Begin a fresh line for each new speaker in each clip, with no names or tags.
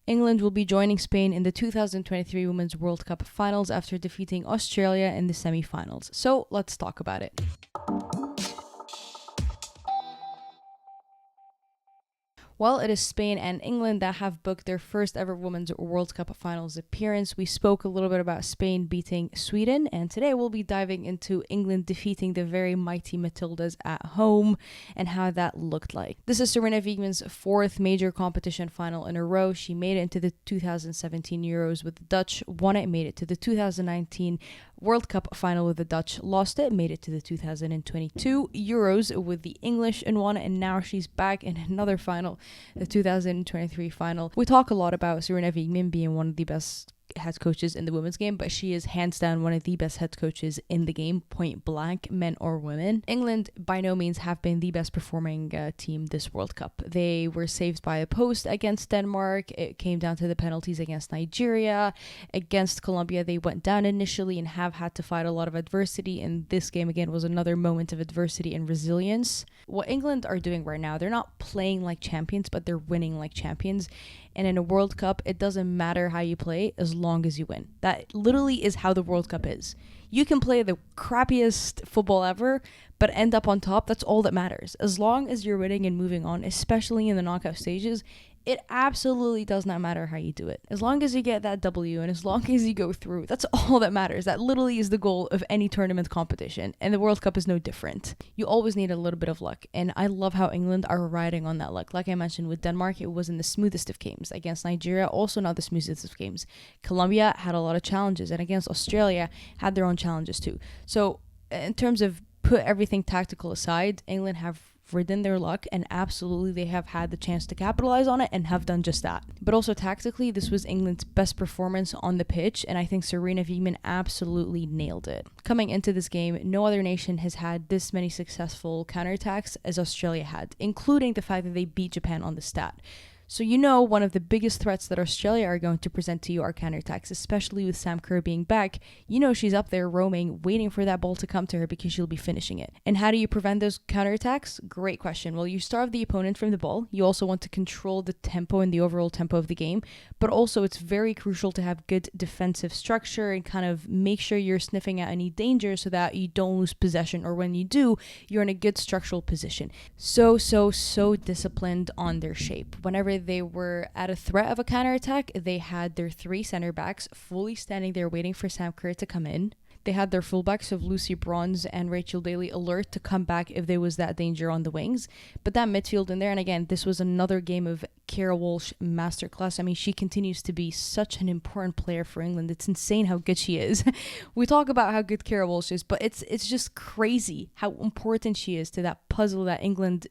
England will be joining Spain in the 2023 Women's World Cup finals after defeating Australia in the semi-finals. So let's talk about it. Well, it is Spain and England that have booked their first ever Women's World Cup finals appearance. We spoke a little bit about Spain beating Sweden, and today we'll be diving into England defeating the very mighty Matildas at home and how that looked like. This is Sarina Wiegman's fourth major competition final in a row. She made it into the 2017 Euros with the Dutch, won it, made it to the 2019 World Cup final with the Dutch, lost it, made it to the 2022 Euros with the English and won it, and now she's back in another final, the 2023 final. We talk a lot about Sarina Wiegman being one of the best head coaches in the women's game, but she is hands down one of the best head coaches in the game, point blank, men or women. England by no means have been the best performing team this World Cup. They were saved by a post against Denmark. It came down to the penalties against Nigeria. Against Colombia, they went down initially and have had to fight a lot of adversity, and this game again was another moment of adversity and resilience. What England are doing right now, they're not playing like champions, but they're winning like champions. And in a World Cup, it doesn't matter how you play as long as you win. That literally is how the World Cup is. You can play the crappiest football ever, but end up on top. That's all that matters. As long as you're winning and moving on, especially in the knockout stages, it absolutely does not matter how you do it. As long as you get that W and as long as you go through, that's all that matters. That literally is the goal of any tournament competition, and the World Cup is no different. You always need a little bit of luck, and I love how England are riding on that luck. Like I mentioned with Denmark, it wasn't the smoothest of games. Against Nigeria, also not the smoothest of games. Colombia had a lot of challenges, and against Australia had their own challenges too. So in terms of put everything tactical aside, England have ridden their luck, and absolutely they have had the chance to capitalize on it and have done just that. But also tactically, this was England's best performance on the pitch, and I think Sarina Wiegman absolutely nailed it. Coming into this game, no other nation has had this many successful counterattacks as Australia had, including the fact that they beat Japan on the stat. So you know one of the biggest threats that Australia are going to present to you are counterattacks, especially with Sam Kerr being back. You know she's up there roaming, waiting for that ball to come to her because she'll be finishing it. And how do you prevent those counterattacks? Great question. Well, you starve the opponent from the ball. You also want to control the tempo and the overall tempo of the game, but also it's very crucial to have good defensive structure and kind of make sure you're sniffing out any danger so that you don't lose possession, or when you do, you're in a good structural position. So disciplined on their shape. Whenever they were at a threat of a counterattack, they had their three center backs fully standing there waiting for Sam Kerr to come in. They had their fullbacks of Lucy Bronze and Rachel Daly alert to come back if there was that danger on the wings. But that midfield in there, and again, this was another game of Kara Walsh masterclass. I mean, she continues to be such an important player for England. It's insane how good she is. We talk about how good Kara Walsh is, but it's just crazy how important she is to that puzzle that England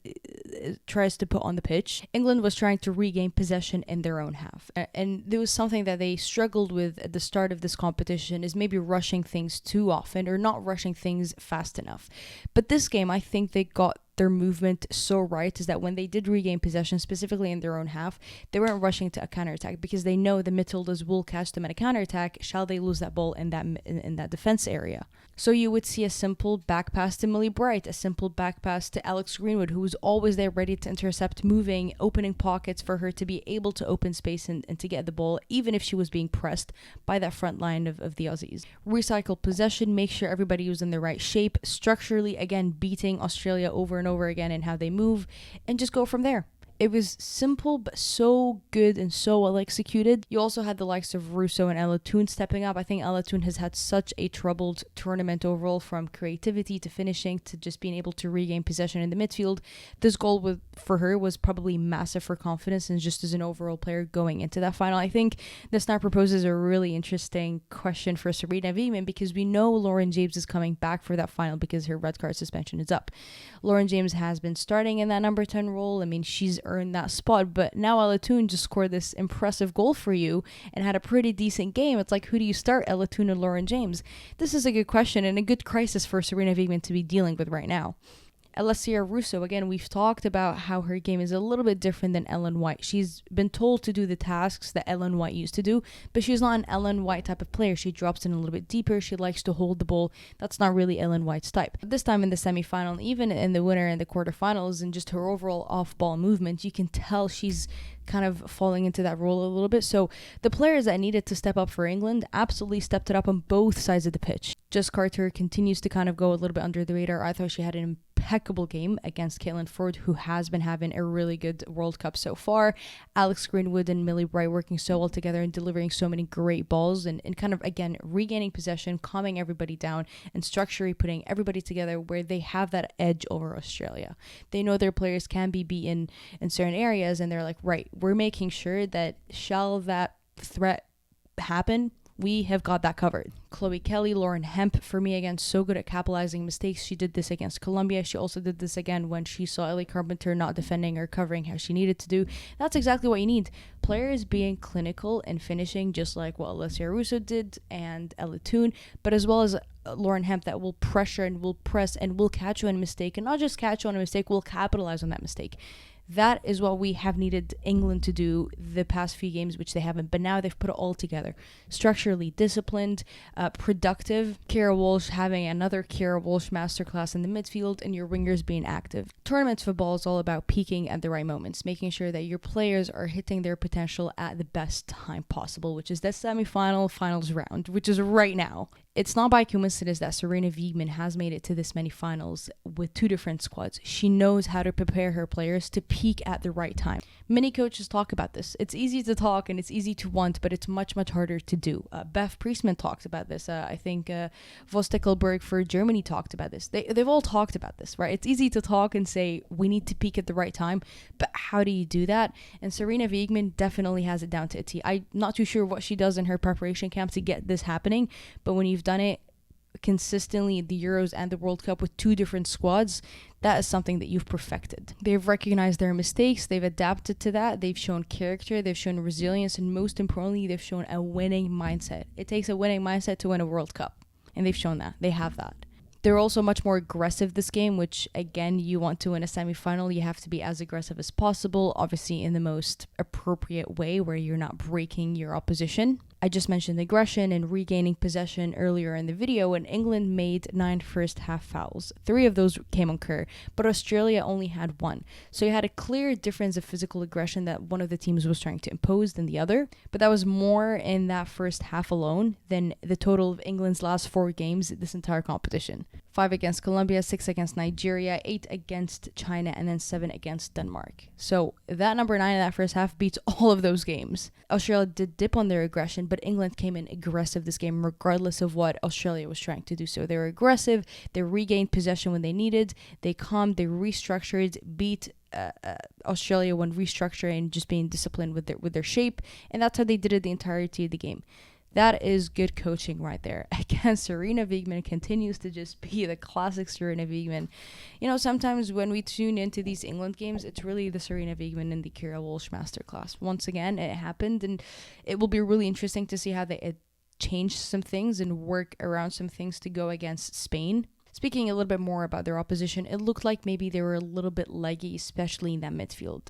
tries to put on the pitch. England was trying to regain possession in their own half. And there was something that they struggled with at the start of this competition, is maybe rushing things too often or not rushing things fast enough. But this game, I think they got their movement so right, is that when they did regain possession, specifically in their own half, they weren't rushing to a counterattack because they know the Matildas will catch them at a counterattack shall they lose that ball in that defense area. So you would see a simple back pass to Millie Bright, a simple back pass to Alex Greenwood, who was always there ready to intercept, moving, opening pockets for her to be able to open space and to get the ball, even if she was being pressed by that front line of the Aussies. Recycle possession, make sure everybody was in the right shape, structurally, again, beating Australia over and over again in how they move, and just go from there. It was simple, but so good and so well executed. You also had the likes of Russo and Ella Toon stepping up. I think Ella Toon has had such a troubled tournament overall, from creativity to finishing to just being able to regain possession in the midfield. This goal for her was probably massive for confidence and just as an overall player going into that final. I think this now proposes a really interesting question for Sarina Wiegman, because we know Lauren James is coming back for that final because her red card suspension is up. Lauren James has been starting in that number 10 role. I mean, she's earned that spot, but now Ella Toon just scored this impressive goal for you and had a pretty decent game. It's like, who do you start, Ella Toon or Lauren James? This is a good question and a good crisis for Sarina Wiegman to be dealing with right now. Alessia Russo, again, we've talked about how her game is a little bit different than Ellen White. She's been told to do the tasks that Ellen White used to do, but she's not an Ellen White type of player. She drops in a little bit deeper. She likes to hold the ball. That's not really Ellen White's type. But this time in the semifinal, even in the winner and the quarterfinals, and just her overall off-ball movement, you can tell she's kind of falling into that role a little bit. So the players that needed to step up for England absolutely stepped it up on both sides of the pitch. Jess Carter continues to kind of go a little bit under the radar. I thought she had an impeccable game against Caitlin Ford, who has been having a really good World Cup so far. Alex Greenwood and Millie Bright working so well together and delivering so many great balls and kind of, again, regaining possession, calming everybody down, and structurally putting everybody together where they have that edge over Australia. They know their players can be beaten in certain areas, and they're like, right, we're making sure that shall that threat happen, we have got that covered. Chloe Kelly, Lauren Hemp, for me, again, so good at capitalizing mistakes. She did this against Colombia. She also did this again when she saw Ellie Carpenter not defending or covering how she needed to do. That's exactly what you need. Players being clinical and finishing, just like what Alessia Russo did and Ella Toon, but as well as Lauren Hemp, that will pressure and will press and will catch you on a mistake, and not just catch you on a mistake, will capitalize on that mistake. That is what we have needed England to do the past few games, which they haven't. But now they've put it all together. Structurally disciplined, productive. Kira Walsh having another Kira Walsh masterclass in the midfield, and your wingers being active. Tournament football is all about peaking at the right moments, making sure that your players are hitting their potential at the best time possible, which is the semi-final finals round, which is right now. It's not by coincidence that Serena Wiegman has made it to this many finals with two different squads. She knows how to prepare her players to peak at the right time. Many coaches talk about this. It's easy to talk and it's easy to want, but it's much, much harder to do. Beth Priestman talks about this. I think Vosteckelberg for Germany talked about this. They've all talked about this, right? It's easy to talk and say, we need to peak at the right time, but how do you do that? And Serena Wiegman definitely has it down to a T. I'm not too sure what she does in her preparation camp to get this happening, but when you've done it consistently the Euros and the World Cup with two different squads, that is something that you've perfected. They've recognized their mistakes, they've adapted to that, they've shown character, they've shown resilience, and most importantly, they've shown a winning mindset. It takes a winning mindset to win a World Cup, and they've shown that. They have that. They're also much more aggressive this game, which, again, you want to win a semifinal, you have to be as aggressive as possible, obviously in the most appropriate way where you're not breaking your opposition. I just mentioned aggression and regaining possession earlier in the video, and England made 9 first half fouls. 3 of those came on Kerr, but Australia only had 1. So you had a clear difference of physical aggression that one of the teams was trying to impose than the other, but that was more in that first half alone than the total of England's last 4 games this entire competition. 5 against Colombia, 6 against Nigeria, 8 against China, and then 7 against Denmark. So that number 9 in that first half beats all of those games. Australia did dip on their aggression, but England came in aggressive this game regardless of what Australia was trying to do. So they were aggressive, they regained possession when they needed, they calmed, they restructured, beat Australia when restructuring, just being disciplined with their shape, and that's how they did it the entirety of the game. That is good coaching right there. Again, Serena Wiegman continues to just be the classic Serena Wiegman. You know, sometimes when we tune into these England games, it's really the Serena Wiegman and the Kira Walsh masterclass. Once again, it happened, and it will be really interesting to see how they change some things and work around some things to go against Spain. Speaking a little bit more about their opposition, it looked like maybe they were a little bit leggy, especially in that midfield.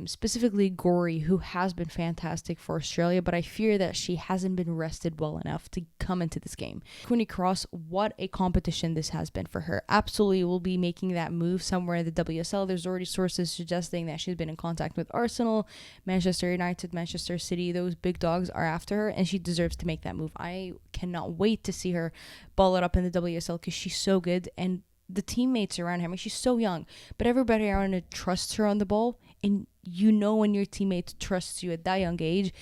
Specifically Gorey, who has been fantastic for Australia, but I fear that she hasn't been rested well enough to come into this game. Cooney Cross, what a competition this has been for her. Absolutely will be making that move somewhere in the WSL. There's already sources suggesting that she's been in contact with Arsenal, Manchester United, Manchester City. Those big dogs are after her, and she deserves to make that move. I cannot wait to see her ball it up in the WSL because she's so good, and the teammates around her, I mean, she's so young, but everybody around her trusts her on the ball, and you know when your teammate trusts you at that young age,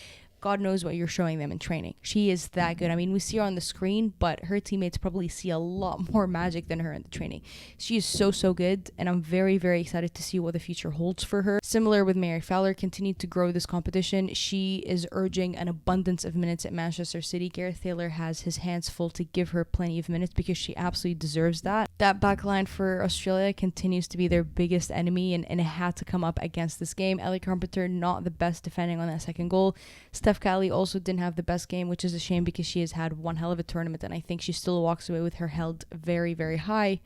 God knows what you're showing them in training. She is that good. I mean, we see her on the screen, but her teammates probably see a lot more magic than her in the training. She is so, so good, and I'm very, very excited to see what the future holds for her. Similar with Mary Fowler, continued to grow this competition. She is urging an abundance of minutes at Manchester City. Gareth Taylor has his hands full to give her plenty of minutes because she absolutely deserves that. That backline for Australia continues to be their biggest enemy, and it had to come up against this game. Ellie Carpenter, not the best defending on that second goal. Steph Cali also didn't have the best game, which is a shame because she has had one hell of a tournament, and I think she still walks away with her held very, very high.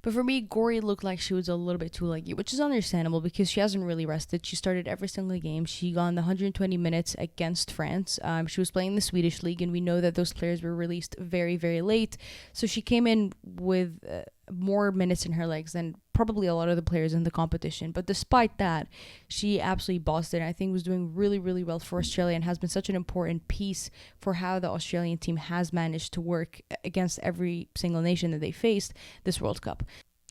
But for me, Gori looked like she was a little bit too leggy, which is understandable because she hasn't really rested. She started every single game. She got the 120 minutes against France. She was playing the Swedish league, and we know that those players were released very, very late. So she came in with more minutes in her legs than probably a lot of the players in the competition. But despite that, she absolutely bossed it. And I think was doing really, really well for Australia and has been such an important piece for how the Australian team has managed to work against every single nation that they faced this World Cup.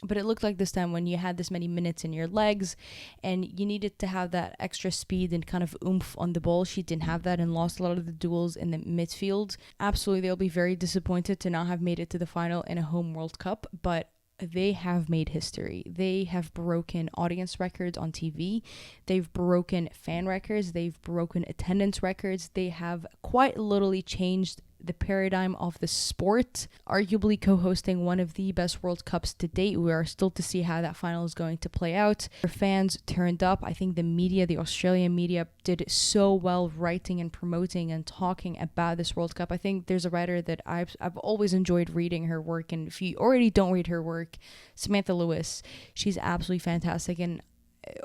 But it looked like this time when you had this many minutes in your legs and you needed to have that extra speed and kind of oomph on the ball. She didn't have that and lost a lot of the duels in the midfield. Absolutely, they'll be very disappointed to not have made it to the final in a home World Cup, but they have made history. They have broken audience records on TV. They've broken fan records. They've broken attendance records. They have quite literally changed the paradigm of the sport, arguably co-hosting one of the best World Cups to date. We are still to see how that final is going to play out. Their fans turned up. I think the media, the Australian media, did so well writing and promoting and talking about this World Cup. I think there's a writer that I've always enjoyed reading her work, and if you already don't read her work, Samantha Lewis, she's absolutely fantastic. And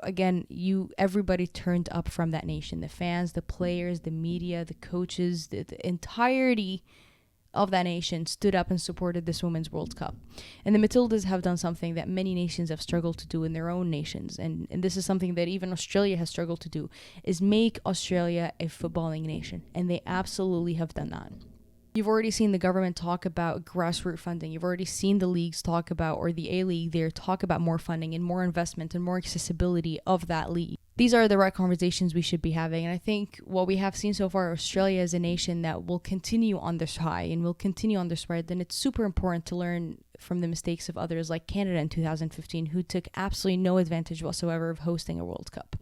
again, everybody turned up from that nation, the fans, the players, the media, the coaches, the entirety of that nation stood up and supported this Women's World Cup. And the Matildas have done something that many nations have struggled to do in their own nations, and this is something that even Australia has struggled to do, is make Australia a footballing nation, and they absolutely have done that. You've already seen the government talk about grassroots funding. You've already seen the leagues talk about, or the A-League there, talk about more funding and more investment and more accessibility of that league. These are the right conversations we should be having. And I think what we have seen so far, Australia is a nation that will continue on this high and will continue on this ride. Then it's super important to learn from the mistakes of others like Canada in 2015, who took absolutely no advantage whatsoever of hosting a World Cup.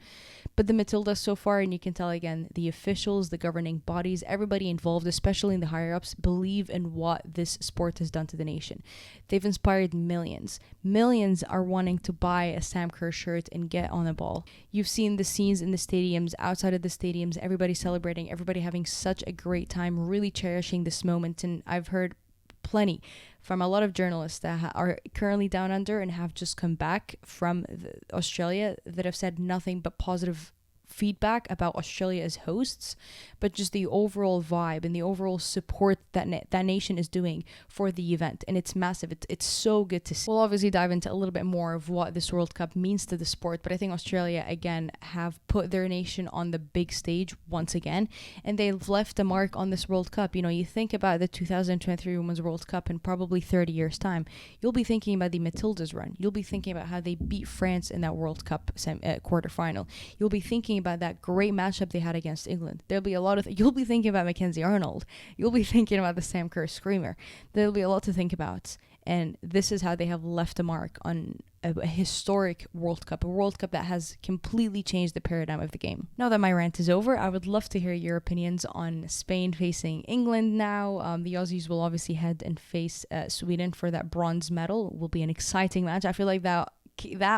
But the Matildas so far, and you can tell again, the officials, the governing bodies, everybody involved, especially in the higher-ups, believe in what this sport has done to the nation. They've inspired millions. Millions are wanting to buy a Sam Kerr shirt and get on a ball. You've seen the scenes in the stadiums, outside of the stadiums, everybody celebrating, everybody having such a great time, really cherishing this moment. And I've heard plenty from a lot of journalists that are currently down under and have just come back from Australia that have said nothing but positive feedback about Australia as hosts, but just the overall vibe and the overall support that that nation is doing for the event. And it's massive. It's so good to see. We'll obviously dive into a little bit more of what this World Cup means to the sport, but I think Australia, again, have put their nation on the big stage once again, and they've left a mark on this World Cup. You know, you think about the 2023 Women's World Cup in probably 30 years' time, you'll be thinking about the Matildas run. You'll be thinking about how they beat France in that World Cup quarterfinal. You'll be thinking about that great matchup they had against England. There'll be a lot of you'll be thinking about Mackenzie Arnold. You'll be thinking about the Sam Kerr screamer. There'll be a lot to think about, and this is how they have left a mark on a historic World Cup, a World Cup that has completely changed the paradigm of the game. Now that my rant is over, I would love to hear your opinions on Spain facing England now. The Aussies will obviously head and face Sweden for that bronze medal. It will be an exciting match. I feel like that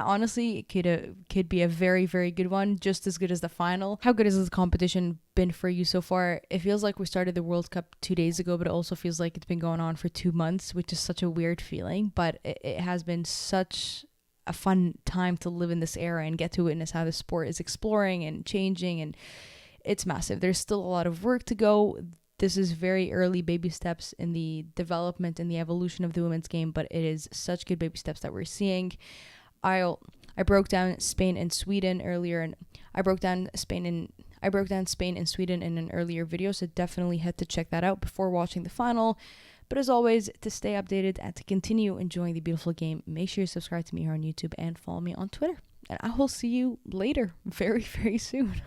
honestly could be a very, very good one, just as good as the final. How good has this competition been for you so far? It feels like we started the World Cup 2 days ago, but it also feels like it's been going on for 2 months, which is such a weird feeling, but it has been such a fun time to live in this era and get to witness how the sport is exploring and changing, and it's massive. There's still a lot of work to go. This is very early baby steps in the development and the evolution of the women's game, but it is such good baby steps that we're seeing. I broke down Spain and Sweden earlier, and I broke down Spain and Sweden in an earlier video, so definitely head to check that out before watching the final. But as always, to stay updated and to continue enjoying the beautiful game, make sure you subscribe to me here on YouTube and follow me on Twitter. And I will see you later, very, very soon.